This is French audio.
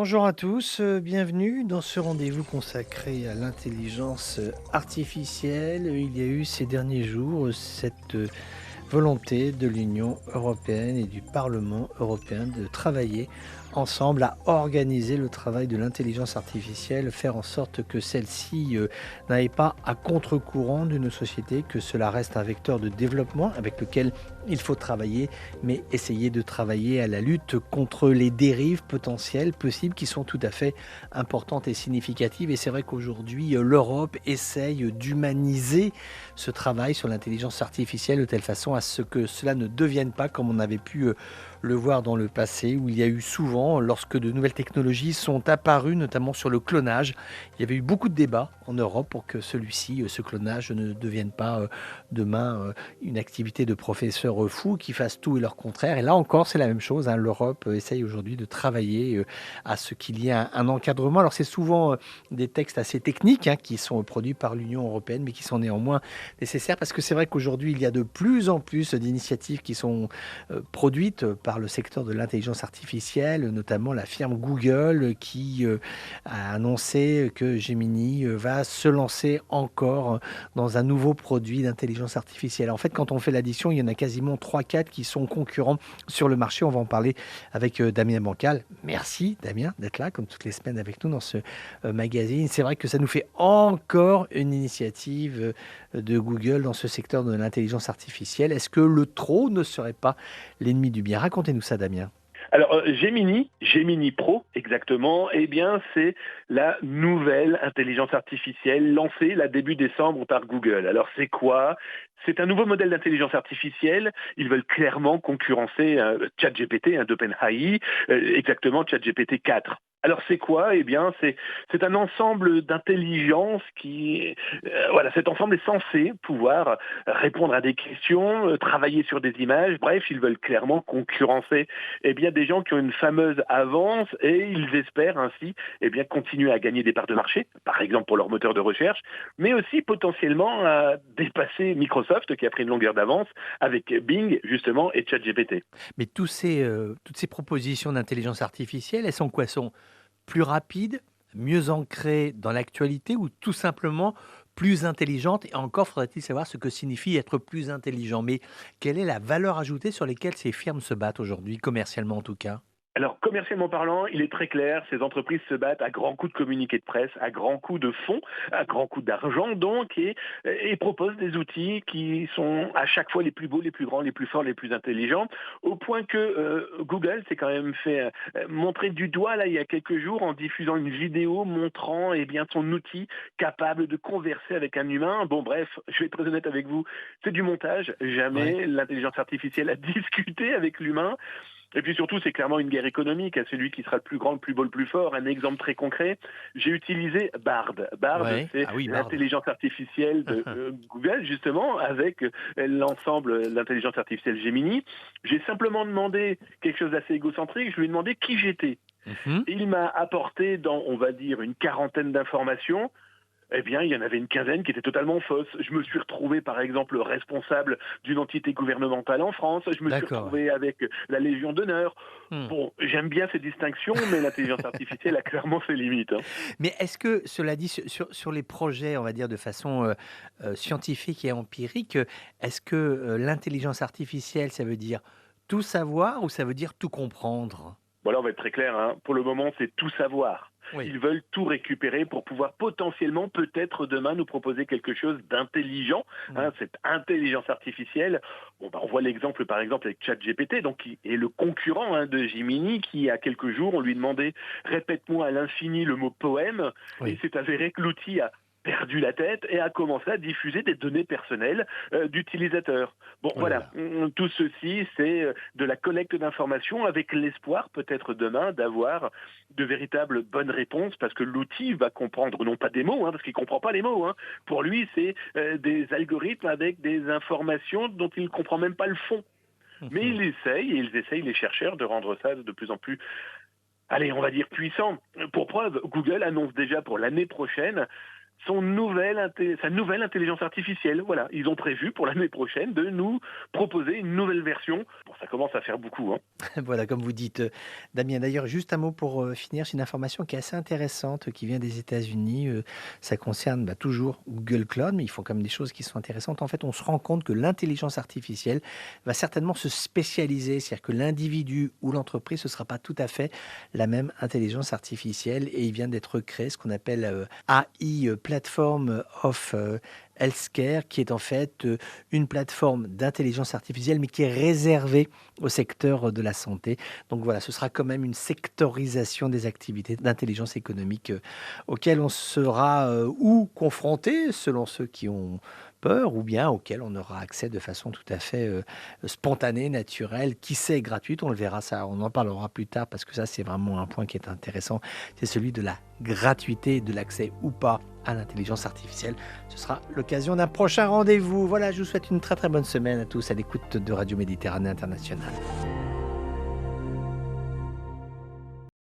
Bonjour à tous, bienvenue dans ce rendez-vous consacré à l'intelligence artificielle. Il y a eu ces derniers jours cette volonté de l'Union européenne et du Parlement européen de travailler ensemble à organiser le travail de l'intelligence artificielle, faire en sorte que celle-ci n'aille pas à contre-courant d'une société, que cela reste un vecteur de développement avec lequel il faut travailler, mais essayer de travailler à la lutte contre les dérives potentielles possibles qui sont tout à fait importantes et significatives. Et c'est vrai qu'aujourd'hui, l'Europe essaye d'humaniser ce travail sur l'intelligence artificielle de telle façon à ce que cela ne devienne pas comme on avait pu le voir dans le passé, où il y a eu souvent, lorsque de nouvelles technologies sont apparues, notamment sur le clonage, il y avait eu beaucoup de débats en Europe pour que celui-ci, ce clonage, ne devienne pas demain une activité de professeurs fous qui fassent tout et leur contraire. Et là encore, c'est la même chose, hein. L'Europe essaye aujourd'hui de travailler à ce qu'il y ait un encadrement. Alors c'est souvent des textes assez techniques, hein, qui sont produits par l'Union européenne, mais qui sont néanmoins nécessaires parce que c'est vrai qu'aujourd'hui, il y a de plus en plus d'initiatives qui sont produites par le secteur de l'intelligence artificielle, notamment la firme Google qui a annoncé que Gemini va se lancer encore dans un nouveau produit d'intelligence artificielle. En fait, quand on fait l'addition, il y en a quasiment trois, quatre qui sont concurrents sur le marché. On va en parler avec Damien Bancal. Merci Damien d'être là, comme toutes les semaines avec nous dans ce magazine. C'est vrai que ça nous fait encore une initiative de Google dans ce secteur de l'intelligence artificielle. Est-ce que le trop ne serait pas l'ennemi du bien? Racontez-nous ça, Damien. Alors, Gemini Pro, exactement, eh bien, c'est la nouvelle intelligence artificielle lancée là début décembre par Google. Alors, c'est quoi? C'est un nouveau modèle d'intelligence artificielle. Ils veulent clairement concurrencer ChatGPT, d'OpenAI, exactement ChatGPT 4. Alors c'est quoi? Eh bien c'est un ensemble d'intelligence qui voilà, cet ensemble est censé pouvoir répondre à des questions, travailler sur des images. Bref, ils veulent clairement concurrencer des gens qui ont une fameuse avance et ils espèrent ainsi continuer à gagner des parts de marché, par exemple pour leur moteur de recherche, mais aussi potentiellement à dépasser Microsoft qui a pris une longueur d'avance avec Bing justement et ChatGPT. Mais toutes ces propositions d'intelligence artificielle, elles sont quoi? Sont plus rapides, mieux ancrées dans l'actualité ou tout simplement plus intelligentes? Et encore faudrait-il savoir ce que signifie être plus intelligent. Mais quelle est la valeur ajoutée sur lesquelles ces firmes se battent aujourd'hui, commercialement en tout cas? Alors, commercialement parlant, il est très clair, ces entreprises se battent à grands coups de communiqué de presse, à grands coups de fonds, à grands coups d'argent, donc, et proposent des outils qui sont à chaque fois les plus beaux, les plus grands, les plus forts, les plus intelligents, au point que Google s'est quand même fait montrer du doigt, là, il y a quelques jours, en diffusant une vidéo montrant son outil capable de converser avec un humain. Bon, bref, je vais être très honnête avec vous, c'est du montage. Ouais. Jamais l'intelligence artificielle a discuté avec l'humain. Et puis surtout, c'est clairement une guerre économique à celui qui sera le plus grand, le plus beau, le plus fort. Un exemple très concret, j'ai utilisé Bard. Bard, Ouais. c'est Ah oui, Bard. l'intelligence artificielle de Google, justement, avec l'ensemble de l'intelligence artificielle Gemini. J'ai simplement demandé quelque chose d'assez égocentrique, je lui ai demandé qui j'étais. Mhm. Il m'a apporté dans, on va dire, une quarantaine d'informations. Eh bien, il y en avait une quinzaine qui étaient totalement fausses. Je me suis retrouvé, par exemple, responsable d'une entité gouvernementale en France. Je me suis D'accord, ouais. retrouvé avec la Légion d'honneur. Hmm. Bon, j'aime bien ces distinctions, mais l'intelligence artificielle a clairement ses limites, hein. Mais est-ce que, cela dit, sur les projets, on va dire de façon scientifique et empirique, est-ce que l'intelligence artificielle, ça veut dire tout savoir ou ça veut dire tout comprendre? Voilà, on va être très clair, hein. Pour le moment, c'est tout savoir. Oui. Ils veulent tout récupérer pour pouvoir potentiellement, peut-être demain, nous proposer quelque chose d'intelligent, Hmm. cette intelligence artificielle. Bon, on voit l'exemple, par exemple, avec ChatGPT, donc qui est le concurrent de Gemini, qui, il y a quelques jours, on lui demandait répète-moi à l'infini le mot poème, et il Oui. s'est avéré que l'outil a perdu la tête et a commencé à diffuser des données personnelles d'utilisateurs. Bon, Oh là voilà, là. tout ceci, c'est de la collecte d'informations avec l'espoir, peut-être demain, d'avoir de véritables bonnes réponses, parce que l'outil va comprendre non pas des mots, parce qu'il ne comprend pas les mots. Pour lui, c'est des algorithmes avec des informations dont il ne comprend même pas le fond. Mais Mhm. il essaye, et ils essayent, les chercheurs, de rendre ça de plus en plus, allez, on va dire puissant. Pour preuve, Google annonce déjà pour l'année prochaine sa nouvelle intelligence artificielle. Voilà, ils ont prévu pour l'année prochaine de nous proposer une nouvelle version. Bon, ça commence à faire beaucoup, hein. Voilà, comme vous dites, Damien. D'ailleurs, juste un mot pour finir, c'est une information qui est assez intéressante, qui vient des États-Unis. Ça concerne toujours Google Cloud, mais ils font quand même des choses qui sont intéressantes. En fait, on se rend compte que l'intelligence artificielle va certainement se spécialiser, c'est-à-dire que l'individu ou l'entreprise, ce ne sera pas tout à fait la même intelligence artificielle. Et il vient d'être créé ce qu'on appelle AI Platform of Healthcare, qui est en fait une plateforme d'intelligence artificielle, mais qui est réservée au secteur de la santé. Donc voilà, ce sera quand même une sectorisation des activités d'intelligence économique auxquelles on sera ou confronté, selon ceux qui ont peur, ou bien auxquelles on aura accès de façon tout à fait spontanée, naturelle, qui sait gratuite. On le verra, ça, on en parlera plus tard, parce que ça, c'est vraiment un point qui est intéressant. C'est celui de la gratuité, de l'accès ou pas à l'intelligence artificielle. Ce sera l'occasion d'un prochain rendez-vous. Voilà, je vous souhaite une très très bonne semaine à tous à l'écoute de Radio Méditerranée Internationale.